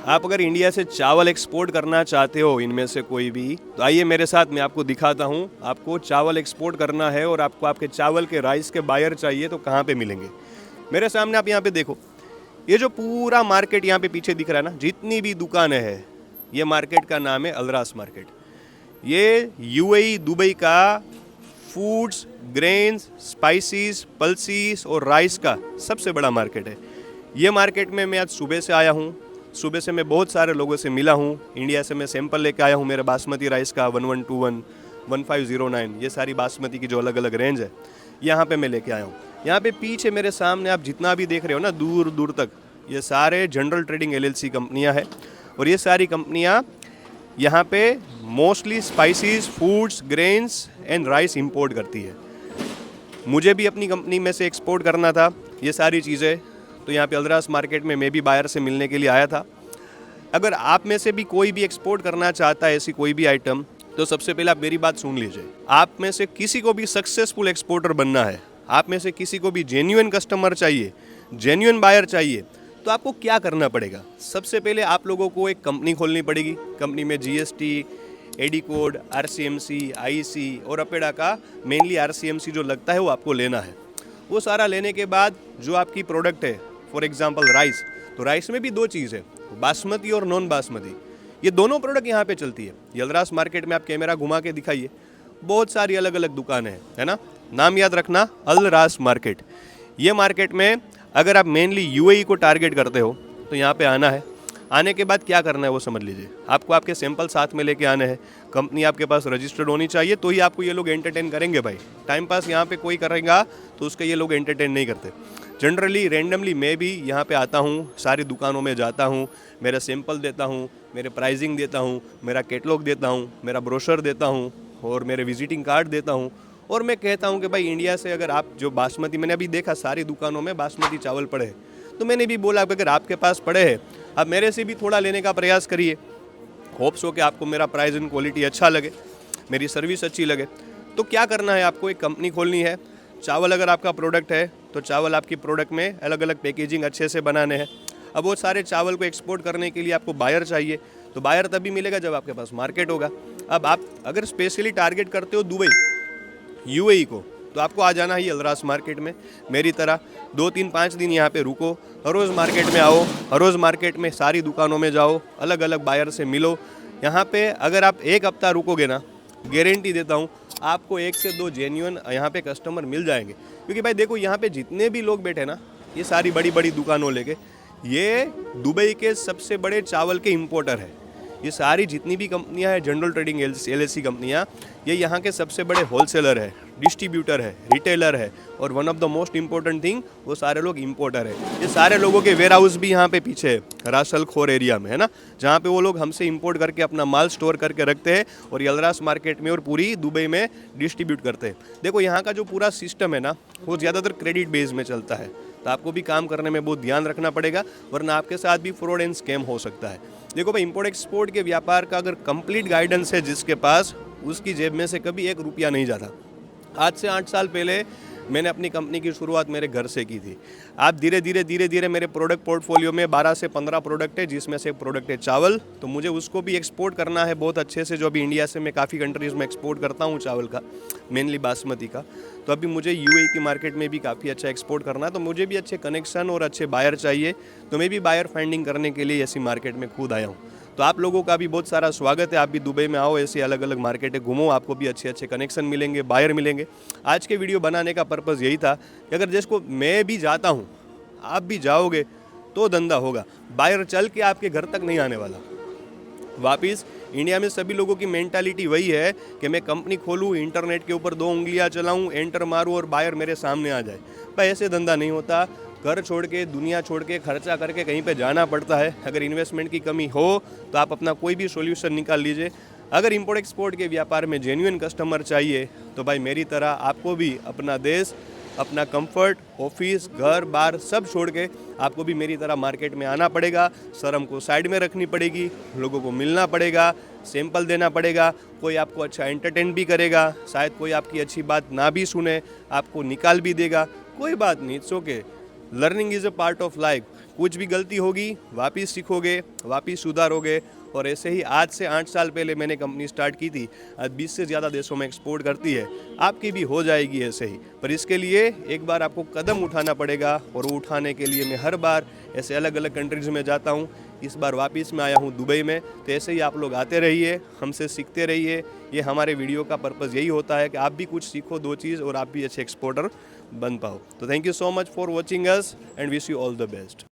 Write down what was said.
आप अगर इंडिया से चावल एक्सपोर्ट करना चाहते हो इनमें से कोई भी, तो आइए मेरे साथ, मैं आपको दिखाता हूँ। आपको चावल एक्सपोर्ट करना है और आपको आपके चावल के राइस के बायर चाहिए तो कहाँ पे मिलेंगे। मेरे सामने आप यहाँ पे देखो, ये जो पूरा मार्केट यहाँ पे पीछे दिख रहा है ना, जितनी भी दुकानें हैं, ये मार्केट का नाम है अलरास मार्केट। ये यूएई दुबई का फूड्स, ग्रेन्स, स्पाइसेस, पल्सीस और राइस का सबसे बड़ा मार्केट है। ये मार्केट में मैं आज सुबह से आया हूँ। सुबह से मैं बहुत सारे लोगों से मिला हूँ। इंडिया से मैं सैंपल लेके आया हूँ मेरे बासमती राइस का 1121, 1509, ये सारी बासमती की जो अलग अलग रेंज है यहाँ पे मैं लेके आया हूँ। यहाँ पे पीछे मेरे सामने आप जितना भी देख रहे हो ना, दूर दूर तक, ये सारे जनरल ट्रेडिंग LLC कंपनियाँ हैं। और ये सारी कंपनियाँ यहाँ पे mostly spices, foods, grains and rice import करती है। मुझे भी अपनी कंपनी में से एक्सपोर्ट करना था ये सारी चीज़ें, तो यहाँ पे अलरास मार्केट में मैं भी बायर से मिलने के लिए आया था। अगर आप में से भी कोई भी एक्सपोर्ट करना चाहता है ऐसी कोई भी आइटम, तो सबसे पहले आप मेरी बात सुन लीजिए। आप में से किसी को भी सक्सेसफुल एक्सपोर्टर बनना है, आप में से किसी को भी जेन्युइन कस्टमर चाहिए, जेन्युइन बायर चाहिए, तो आपको क्या करना पड़ेगा? सबसे पहले आप लोगों को एक कंपनी खोलनी पड़ेगी। कंपनी में GST, AD code, RCMC, IC और अपेडा का मेनली RCMC जो लगता है वो आपको लेना है। वो सारा लेने के बाद जो आपकी प्रोडक्ट है, फॉर एग्जांपल राइस, तो राइस में भी दो चीज़ है, बासमती और नॉन बासमती। ये दोनों प्रोडक्ट यहाँ पे चलती है। अलरास मार्केट में आप कैमरा घुमा के दिखाइए, बहुत सारी अलग अलग दुकानें हैं, है ना। नाम याद रखना, अलरास मार्केट। ये मार्केट में अगर आप मेनली UAE को टारगेट करते हो तो यहाँ पे आना है। आने के बाद क्या करना है वो समझ लीजिए। आपको आपके सैंपल साथ में लेके आने हैं। कंपनी आपके पास रजिस्टर्ड होनी चाहिए, तो ही आपको ये लोग एंटरटेन करेंगे भाई। टाइम पास यहाँ पे कोई करेगा तो उसके ये लोग एंटरटेन नहीं करते। जनरली रैंडमली मैं भी यहाँ पे आता हूँ, सारी दुकानों में जाता हूँ, मेरा सैंपल देता हूँ, मेरे प्राइसिंग देता हूँ, मेरा कैटलॉग देता हूँ, मेरा ब्रोशर देता हूँ और मेरे विजिटिंग कार्ड देता हूँ। और मैं कहता हूँ कि भाई इंडिया से अगर आप जो बासमती, मैंने अभी देखा सारी दुकानों में बासमती चावल पड़े हैं, तो मैंने भी बोला अगर आपके पास पड़े हैं, आप मेरे से भी थोड़ा लेने का प्रयास करिए। होप्स हो कि आपको मेरा प्राइस एंड क्वालिटी अच्छा लगे, मेरी सर्विस अच्छी लगे। तो क्या करना है, आपको एक कंपनी खोलनी है। चावल अगर आपका प्रोडक्ट है तो चावल आपकी प्रोडक्ट में अलग अलग पैकेजिंग अच्छे से बनाने हैं। अब वो सारे चावल को एक्सपोर्ट करने के लिए आपको बायर चाहिए, तो बायर तभी मिलेगा जब आपके पास मार्केट होगा। अब आप अगर स्पेशली टारगेट करते हो दुबई, UAE को, तो आपको आ जाना है अलरास मार्केट में। मेरी तरह 2-3-5 दिन यहाँ पे रुको, हर रोज़ मार्केट में आओ, हर रोज़ मार्केट में सारी दुकानों में जाओ, अलग अलग बायर से मिलो। यहाँ पे अगर आप 1 हफ्ता रुकोगे ना, गारंटी देता हूँ आपको 1 से 2 जेन्युइन यहाँ पे कस्टमर मिल जाएंगे। क्योंकि भाई देखो, यहाँ पे जितने भी लोग बैठे ना, ये सारी बड़ी बड़ी दुकानों लेके, ये दुबई के सबसे बड़े चावल के इम्पोर्टर है। ये सारी जितनी भी कंपनियां हैं, जनरल ट्रेडिंग LLC कंपनियां, ये यहाँ के सबसे बड़े होलसेलर है, डिस्ट्रीब्यूटर है, रिटेलर है, और one of the most important thing, वो सारे लोग इम्पोर्टर है। ये सारे लोगों के वेयर हाउस भी यहाँ पे पीछे है, रासल खोर एरिया में, है ना, जहाँ पे वो लोग हमसे इम्पोर्ट करके अपना माल स्टोर करके रखते हैं और ये अलरास मार्केट में और पूरी दुबई में डिस्ट्रीब्यूट करते हैं। देखो यहाँ का जो पूरा सिस्टम है ना, वो ज़्यादातर क्रेडिट बेस में चलता है, तो आपको भी काम करने में बहुत ध्यान रखना पड़ेगा, वरना आपके साथ भी फ्रॉड एंड स्कैम हो सकता है। देखो भाई, इंपोर्ट एक्सपोर्ट के व्यापार का अगर कंप्लीट गाइडेंस है जिसके पास, उसकी जेब में से कभी 1 रुपया नहीं जाता। आज से 8 साल पहले मैंने अपनी कंपनी की शुरुआत मेरे घर से की थी। आप धीरे धीरे मेरे प्रोडक्ट पोर्टफोलियो में 12 से 15 प्रोडक्ट है, जिसमें से एक प्रोडक्ट है चावल। तो मुझे उसको भी एक्सपोर्ट करना है बहुत अच्छे से, जो अभी इंडिया से मैं काफ़ी कंट्रीज़ में एक्सपोर्ट करता हूँ चावल का, मेनली बासमती का। तो अभी मुझे UAE की मार्केट में भी काफ़ी अच्छा एक्सपोर्ट करना है, तो मुझे भी अच्छे कनेक्शन और अच्छे बायर चाहिए। तो मैं भी बायर फाइंडिंग करने के लिए ऐसी मार्केट में खुद आया हूँ। तो आप लोगों का भी बहुत सारा स्वागत है। आप भी दुबई में आओ, ऐसे अलग अलग मार्केटें घूमो, आपको भी अच्छे अच्छे कनेक्शन मिलेंगे, बायर मिलेंगे। आज के वीडियो बनाने का पर्पज़ यही था कि अगर जिसको मैं भी जाता हूँ, आप भी जाओगे तो धंधा होगा। बायर चल के आपके घर तक नहीं आने वाला वापिस। इंडिया में सभी लोगों की मेंटालिटी वही है कि मैं कंपनी खोलूँ, इंटरनेट के ऊपर 2 उंगलियां चलाऊँ, एंटर मारूँ और बायर मेरे सामने आ जाए। भाई ऐसे धंधा नहीं होता। घर छोड़ के, दुनिया छोड़ के, खर्चा करके कहीं पे जाना पड़ता है। अगर इन्वेस्टमेंट की कमी हो तो आप अपना कोई भी सॉल्यूशन निकाल लीजिए। अगर इंपोर्ट एक्सपोर्ट के व्यापार में जेन्युइन कस्टमर चाहिए, तो भाई मेरी तरह आपको भी अपना देश, अपना कंफर्ट, ऑफिस, घर बार सब छोड़ के आपको भी मेरी तरह मार्केट में आना पड़ेगा। शर्म को साइड में रखनी पड़ेगी, लोगों को मिलना पड़ेगा, सैंपल देना पड़ेगा। कोई आपको अच्छा एंटरटेन भी करेगा, शायद कोई आपकी अच्छी बात ना भी सुने, आपको निकाल भी देगा, कोई बात नहीं, it's okay. Learning is a part of life. कुछ भी गलती होगी वापस सीखोगे, वापस सुधारोगे। और ऐसे ही आज से 8 साल पहले मैंने कंपनी स्टार्ट की थी, आज 20 से ज़्यादा देशों में एक्सपोर्ट करती है। आपकी भी हो जाएगी ऐसे ही, पर इसके लिए एक बार आपको कदम उठाना पड़ेगा। और वो उठाने के लिए मैं हर बार ऐसे अलग अलग कंट्रीज़ में जाता हूँ। इस बार वापस मैं आया हूँ दुबई में। तो ऐसे ही आप लोग आते रहिए, हमसे सीखते रहिए। ये हमारे वीडियो का पर्पज़ यही होता है कि आप भी कुछ सीखो 2 चीज़ और आप भी अच्छे एक्सपोर्टर बन पाओ। तो thank you so much for watching us and wish you all the best.